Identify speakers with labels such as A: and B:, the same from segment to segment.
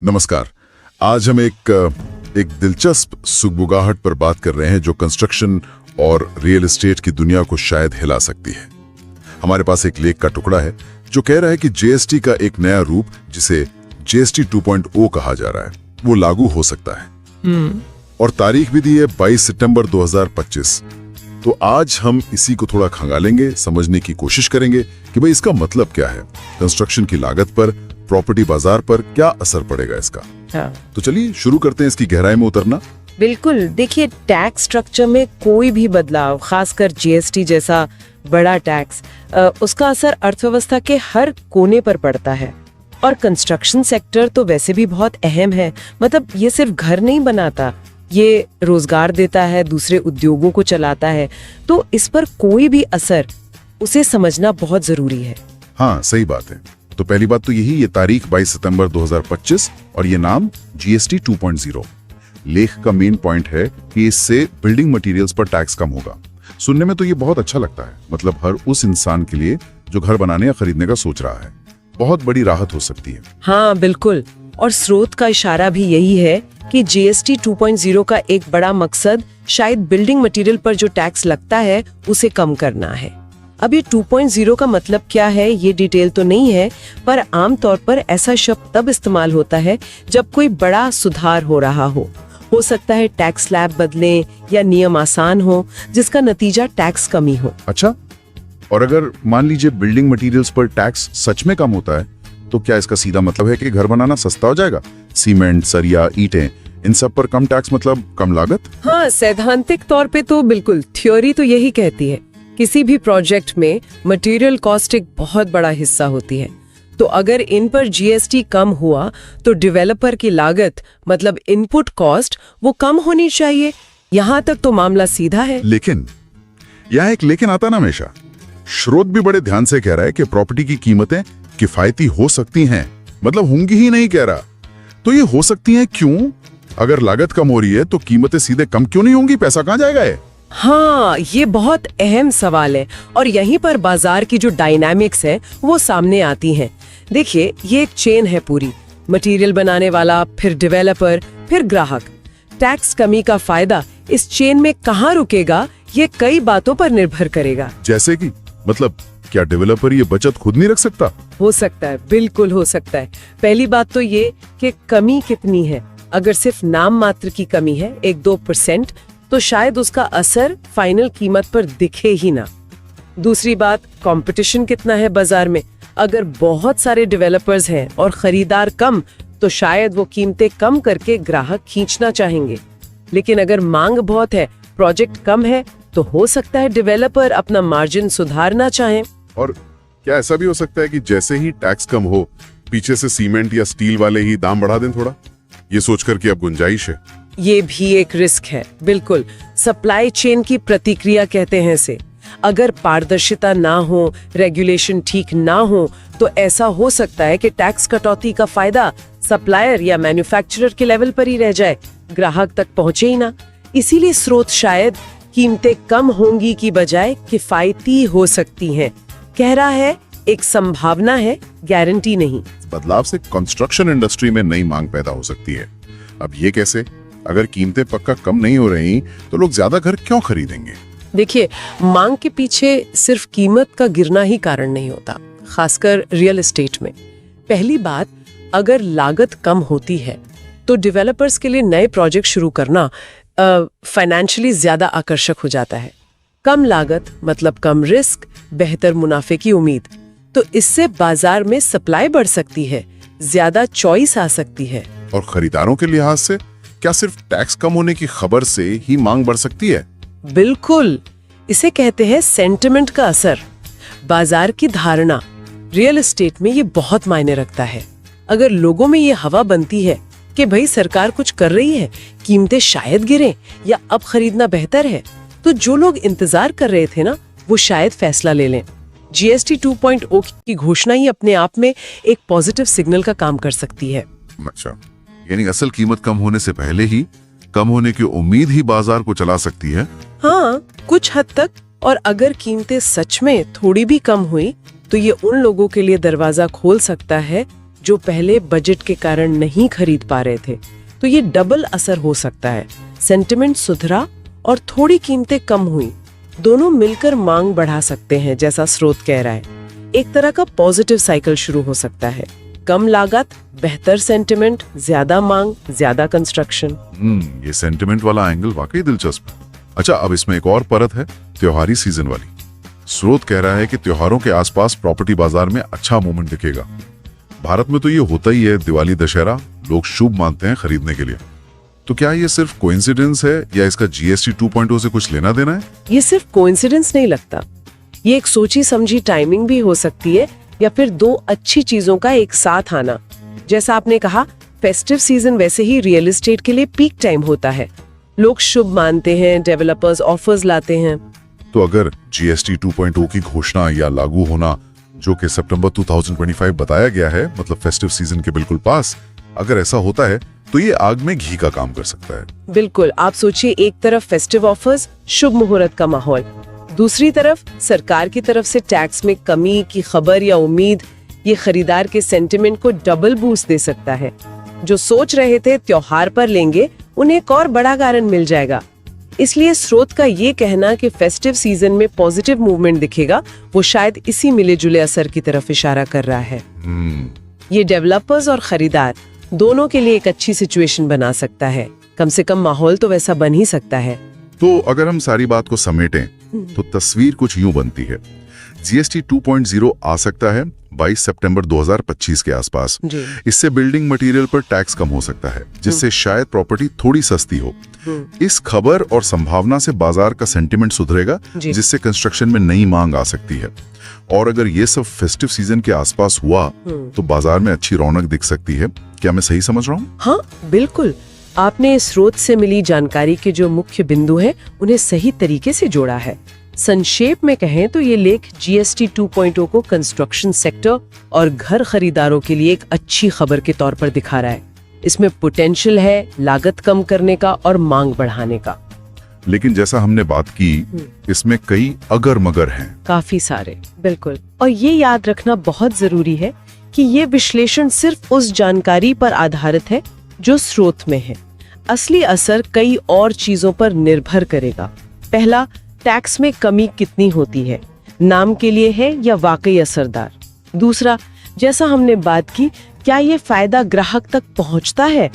A: नमस्कार। आज हम एक दिलचस्प सुगबुगाहट पर बात कर रहे हैं जो कंस्ट्रक्शन और रियल एस्टेट की दुनिया को शायद हिला सकती है। हमारे पास एक लेख का टुकड़ा है जो कह रहा है कि जीएसटी का एक नया रूप, जिसे जीएसटी 2.0 कहा जा रहा है, वो लागू हो सकता है। और तारीख भी दी है 22 सितंबर 2025। तो आज हम इसी को थोड़ा खंगालेंगे, समझने की कोशिश करेंगे कि भाई इसका मतलब क्या है, कंस्ट्रक्शन की लागत पर, प्रॉपर्टी बाजार पर क्या असर पड़ेगा इसका।
B: हाँ।
A: तो चलिए शुरू करते हैं इसकी गहराई में उतरना।
B: बिल्कुल, देखिए, टैक्स स्ट्रक्चर में कोई भी बदलाव, खासकर जीएसटी जैसा बड़ा टैक्स, उसका असर अर्थव्यवस्था के हर कोने पर पड़ता है। और कंस्ट्रक्शन सेक्टर तो वैसे भी बहुत अहम है। मतलब ये सिर्फ घर नहीं बनाता, ये रोजगार देता है, दूसरे उद्योगों को चलाता है। तो इस पर कोई भी असर, उसे समझना बहुत जरूरी है।
A: हाँ, सही बात है। तो पहली बात तो यही, ये तारीख 22 सितंबर 2025 और ये नाम जीएसटी 2.0। लेख का मेन पॉइंट है कि इससे बिल्डिंग मटेरियल्स पर टैक्स कम होगा। सुनने में तो ये बहुत अच्छा लगता है, मतलब हर उस इंसान के लिए जो घर बनाने या खरीदने का सोच रहा है बहुत बड़ी राहत हो सकती है।
B: हाँ बिल्कुल, और स्रोत का इशारा भी यही है कि जीएसटी 2.0 का एक बड़ा मकसद शायद बिल्डिंग मटेरियल पर जो टैक्स लगता है उसे कम करना है। अब ये 2.0 का मतलब क्या है ये डिटेल तो नहीं है, पर आमतौर पर ऐसा शब्द तब इस्तेमाल होता है जब कोई बड़ा सुधार हो रहा हो सकता है टैक्स स्लैब बदलें या नियम आसान हो जिसका नतीजा टैक्स कमी हो।
A: अच्छा, और अगर मान लीजिए बिल्डिंग मटेरियल्स पर टैक्स सच में कम होता है, तो क्या इसका सीधा मतलब है कि घर बनाना सस्ता हो जाएगा? सीमेंट, सरिया, ईंटें, इन सब पर कम टैक्स मतलब कम लागत?
B: हाँ, सैद्धांतिक तौर पे तो बिल्कुल, थ्योरी तो यही कहती है। किसी भी प्रोजेक्ट में मटेरियल कॉस्ट एक बहुत बड़ा हिस्सा होती है। तो अगर इन पर जीएसटी कम हुआ तो डेवलपर की लागत, मतलब इनपुट कॉस्ट, वो कम होनी चाहिए। यहाँ तक तो मामला सीधा है।
A: लेकिन यहाँ एक लेकिन आता ना हमेशा। स्रोत भी बड़े ध्यान से कह रहा है कि प्रॉपर्टी की कीमतें किफायती हो सकती हैं, मतलब होंगी ही नहीं कह रहा। तो ये हो सकती हैं क्यों? अगर लागत कम हो रही है तो कीमतें सीधे कम क्यों नहीं होंगी? पैसा कहाँ जाएगा ये?
B: हाँ, ये बहुत अहम सवाल है और यहीं पर बाजार की जो डायनामिक्स है वो सामने आती हैं। देखिए, ये एक चेन है पूरी, मटेरियल बनाने वाला, फिर डेवलपर, फिर ग्राहक। टैक्स कमी का फायदा इस चेन में कहाँ रुकेगा, ये कई बातों पर निर्भर करेगा।
A: जैसे कि मतलब क्या डेवलपर ये बचत खुद नहीं रख सकता?
B: हो सकता है, बिल्कुल हो सकता है। पहली बात तो ये कि कमी कितनी है। अगर सिर्फ नाम मात्र की कमी है, 1-2%, तो शायद उसका असर फाइनल कीमत पर दिखे ही ना। दूसरी बात, कंपटीशन कितना है बाजार में। अगर बहुत सारे डेवलपर्स हैं और खरीदार कम, तो शायद वो कीमतें कम करके ग्राहक खींचना चाहेंगे। लेकिन अगर मांग बहुत है, प्रोजेक्ट कम है, तो हो सकता है डेवलपर अपना मार्जिन सुधारना चाहें।
A: और क्या ऐसा भी हो सकता है कि जैसे ही टैक्स कम हो, पीछे से सीमेंट या स्टील वाले ही दाम बढ़ा दें थोड़ा, ये सोचकर कि अब गुंजाइश है?
B: ये भी एक रिस्क है, बिल्कुल। सप्लाई चेन की प्रतिक्रिया कहते हैं इसे। अगर पारदर्शिता ना हो, रेगुलेशन ठीक ना हो, तो ऐसा हो सकता है कि टैक्स कटौती का फायदा सप्लायर या मैन्युफैक्चरर के लेवल पर ही रह जाए, ग्राहक तक पहुंचे ही ना। इसीलिए स्रोत शायद कीमतें कम होंगी की बजाय किफायती हो सकती हैं कह रहा है। एक संभावना है, गारंटी नहीं।
A: बदलाव से कंस्ट्रक्शन इंडस्ट्री में नई मांग पैदा हो सकती है। अब ये कैसे? अगर कीमतें पक्का कम नहीं हो रही तो लोग ज्यादा घर क्यों खरीदेंगे?
B: देखिए, मांग के पीछे सिर्फ कीमत का गिरना ही कारण नहीं होता, खासकर रियल एस्टेट में। पहली बात, अगर लागत कम होती है तो डेवलपर्स के लिए नए प्रोजेक्ट शुरू करना फाइनेंशियली ज्यादा आकर्षक हो जाता है। कम लागत मतलब कम रिस्क, बेहतर मुनाफे की उम्मीद। तो इससे बाजार में सप्लाई बढ़ सकती है, ज्यादा चॉइस आ सकती है।
A: और खरीदारों के लिहाज से क्या सिर्फ टैक्स कम होने की खबर से ही मांग बढ़ सकती है?
B: बिल्कुल, इसे कहते हैं सेंटिमेंट का असर, बाजार की धारणा। रियल एस्टेट में ये बहुत मायने रखता है। अगर लोगों में ये हवा बनती है कि भाई सरकार कुछ कर रही है, कीमतें शायद गिरें या अब खरीदना बेहतर है, तो जो लोग इंतजार कर रहे थे ना, वो शायद फैसला ले लें। जीएसटी 2.0 की घोषणा ही अपने आप में एक पॉजिटिव सिग्नल का काम कर सकती है।
A: अच्छा, यानी असल कीमत कम होने से पहले ही कम होने की उम्मीद ही बाजार को चला सकती है।
B: हाँ, कुछ हद तक। और अगर कीमतें सच में थोड़ी भी कम हुई तो ये उन लोगों के लिए दरवाजा खोल सकता है जो पहले बजट के कारण नहीं खरीद पा रहे थे। तो ये डबल असर हो सकता है, सेंटिमेंट सुधरा और थोड़ी कीमतें कम हुई, दोनों मिलकर मांग बढ़ा सकते हैं, जैसा स्रोत कह रहा है। एक तरह का पॉजिटिव साइकिल शुरू हो सकता है, कम लागत, बेहतर सेंटिमेंट, ज्यादा मांग, ज्यादा कंस्ट्रक्शन।
A: ये सेंटिमेंट वाला एंगल वाकई दिलचस्प है। अच्छा, अब इसमें एक और परत है, त्योहारी सीजन वाली। स्रोत कह रहा है कि त्योहारों के आसपास प्रॉपर्टी बाजार में अच्छा मूवमेंट दिखेगा। भारत में तो ये होता ही है, दिवाली दशहरा लोग शुभ मानते हैं खरीदने के लिए। तो क्या ये सिर्फ कोइंसिडेंस है या इसका जीएसटी 2.0 से कुछ लेना देना है?
B: ये सिर्फ कोइंसिडेंस नहीं लगता, ये एक सोची समझी टाइमिंग भी हो सकती है, या फिर दो अच्छी चीजों का एक साथ आना। जैसा आपने कहा, फेस्टिव सीजन वैसे ही रियल एस्टेट के लिए पीक टाइम होता है, लोग शुभ मानते हैं, डेवलपर्स ऑफर्स लाते हैं।
A: तो अगर जीएसटी 2.0 की घोषणा या लागू होना, जो कि सितंबर 2025 बताया गया है, मतलब फेस्टिव सीजन के बिल्कुल पास, अगर ऐसा होता है तो ये आग में घी का काम कर सकता है।
B: बिल्कुल, आप सोचिए, एक तरफ फेस्टिव ऑफर्स, शुभ मुहूर्त का माहौल, दूसरी तरफ सरकार की तरफ से टैक्स में कमी की खबर या उम्मीद, ये खरीदार के सेंटिमेंट को डबल बूस्ट दे सकता है। जो सोच रहे थे त्योहार पर लेंगे, उन्हें एक और बड़ा कारण मिल जाएगा। इसलिए स्रोत का ये कहना कि फेस्टिव सीजन में पॉजिटिव मूवमेंट दिखेगा, वो शायद इसी मिले जुले असर की तरफ इशारा कर रहा है। ये डेवलपर्स और खरीदार दोनों के लिए एक अच्छी सिचुएशन बना सकता है, कम से कम माहौल तो वैसा बन ही सकता है।
A: तो अगर हम सारी बात को समेटें तो तस्वीर कुछ यूं बनती है। जीएसटी 2.0 आ सकता है 22 सितंबर 2025 के आसपास। इससे बिल्डिंग मटेरियल पर टैक्स कम हो सकता है, जिससे शायद प्रॉपर्टी थोड़ी सस्ती हो। इस खबर और संभावना से बाजार का सेंटिमेंट सुधरेगा, जिससे कंस्ट्रक्शन में नई मांग आ सकती है। और अगर ये सब फेस्टिव सीजन के आसपास हुआ तो बाजार में अच्छी रौनक दिख सकती है। क्या मैं सही समझ रहा हूँ? हाँ,
B: बिल्कुल। आपने स्रोत से मिली जानकारी के जो मुख्य बिंदु हैं, उन्हें सही तरीके से जोड़ा है। संक्षेप में कहें तो ये लेख जीएसटी 2.0 को कंस्ट्रक्शन सेक्टर और घर खरीदारों के लिए एक अच्छी खबर के तौर पर दिखा रहा है। इसमें पोटेंशियल है लागत कम करने का और मांग बढ़ाने का।
A: लेकिन जैसा हमने बात की, इसमें कई अगर मगर हैं।
B: काफी सारे, बिल्कुल। और ये याद रखना बहुत जरूरी है कि ये विश्लेषण सिर्फ उस जानकारी पर आधारित है जो स्रोत में है। असली असर कई और चीजों पर निर्भर करेगा। पहला, टैक्स में कमी कितनी होती है, नाम के लिए है या वाकई असरदार। दूसरा, जैसा हमने बात की, क्या ये फायदा ग्राहक तक पहुंचता है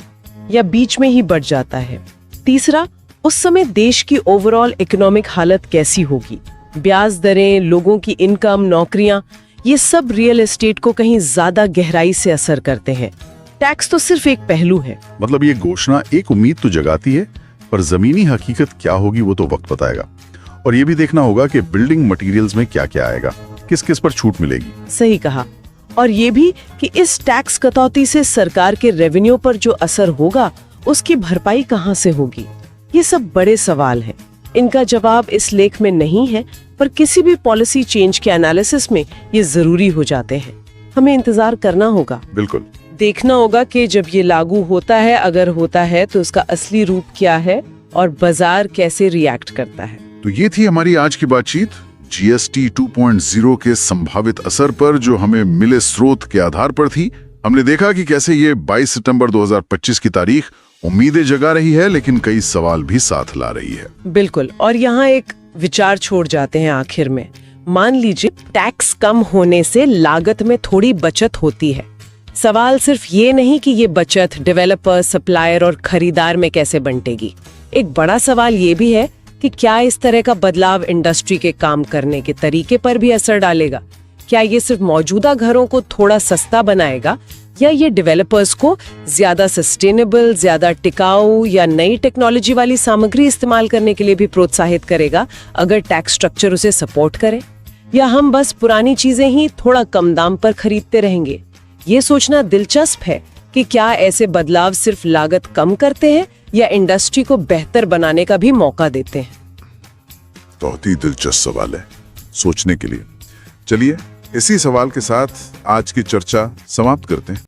B: या बीच में ही बढ़ जाता है। तीसरा, उस समय देश की ओवरऑल इकोनॉमिक हालत कैसी होगी, ब्याज दरें, लोगों की इनकम, नौकरियां, ये सब रियल एस्टेट को कहीं ज्यादा गहराई से असर करते हैं। टैक्स तो सिर्फ एक पहलू है।
A: मतलब ये घोषणा एक उम्मीद तो जगाती है, पर जमीनी हकीकत क्या होगी वो तो वक्त बताएगा। और ये भी देखना होगा कि बिल्डिंग मटेरियल्स में क्या क्या आएगा, किस किस पर छूट मिलेगी।
B: सही कहा। और ये भी कि इस टैक्स कटौती से सरकार के रेवेन्यू पर जो असर होगा, उसकी भरपाई कहां से होगी। ये सब बड़े सवाल हैं। इनका जवाब इस लेख में नहीं है, पर किसी भी पॉलिसी चेंज के एनालिसिस में ये जरूरी हो जाते हैं। हमें इंतजार करना होगा।
A: बिल्कुल।
B: देखना होगा कि जब ये लागू होता है, अगर होता है तो उसका असली रूप क्या है और बाजार कैसे रिएक्ट करता है।
A: तो ये थी हमारी आज की बातचीत जीएसटी 2.0 के संभावित असर पर, जो हमें मिले स्रोत के आधार पर थी। हमने देखा कि कैसे ये 22 सितंबर 2025 की तारीख उम्मीदें जगा रही है, लेकिन कई सवाल भी साथ ला रही है।
B: बिल्कुल। और यहाँ एक विचार छोड़ जाते हैं आखिर में। मान लीजिए टैक्स कम होने से लागत में थोड़ी बचत होती है। सवाल सिर्फ ये नहीं कि ये बचत डेवलपर, सप्लायर और खरीदार में कैसे बंटेगी। एक बड़ा सवाल ये भी है कि क्या इस तरह का बदलाव इंडस्ट्री के काम करने के तरीके पर भी असर डालेगा। क्या ये सिर्फ मौजूदा घरों को थोड़ा सस्ता बनाएगा, या ये डेवलपर्स को ज्यादा सस्टेनेबल, ज्यादा टिकाऊ या नई टेक्नोलॉजी वाली सामग्री इस्तेमाल करने के लिए भी प्रोत्साहित करेगा, अगर टैक्स स्ट्रक्चर उसे सपोर्ट करे। या हम बस पुरानी चीजें ही थोड़ा कम दाम पर खरीदते रहेंगे। ये सोचना दिलचस्प है कि क्या ऐसे बदलाव सिर्फ लागत कम करते हैं या इंडस्ट्री को बेहतर बनाने का भी मौका देते हैं।
A: बहुत ही दिलचस्प सवाल है सोचने के लिए। चलिए इसी सवाल के साथ आज की चर्चा समाप्त करते हैं।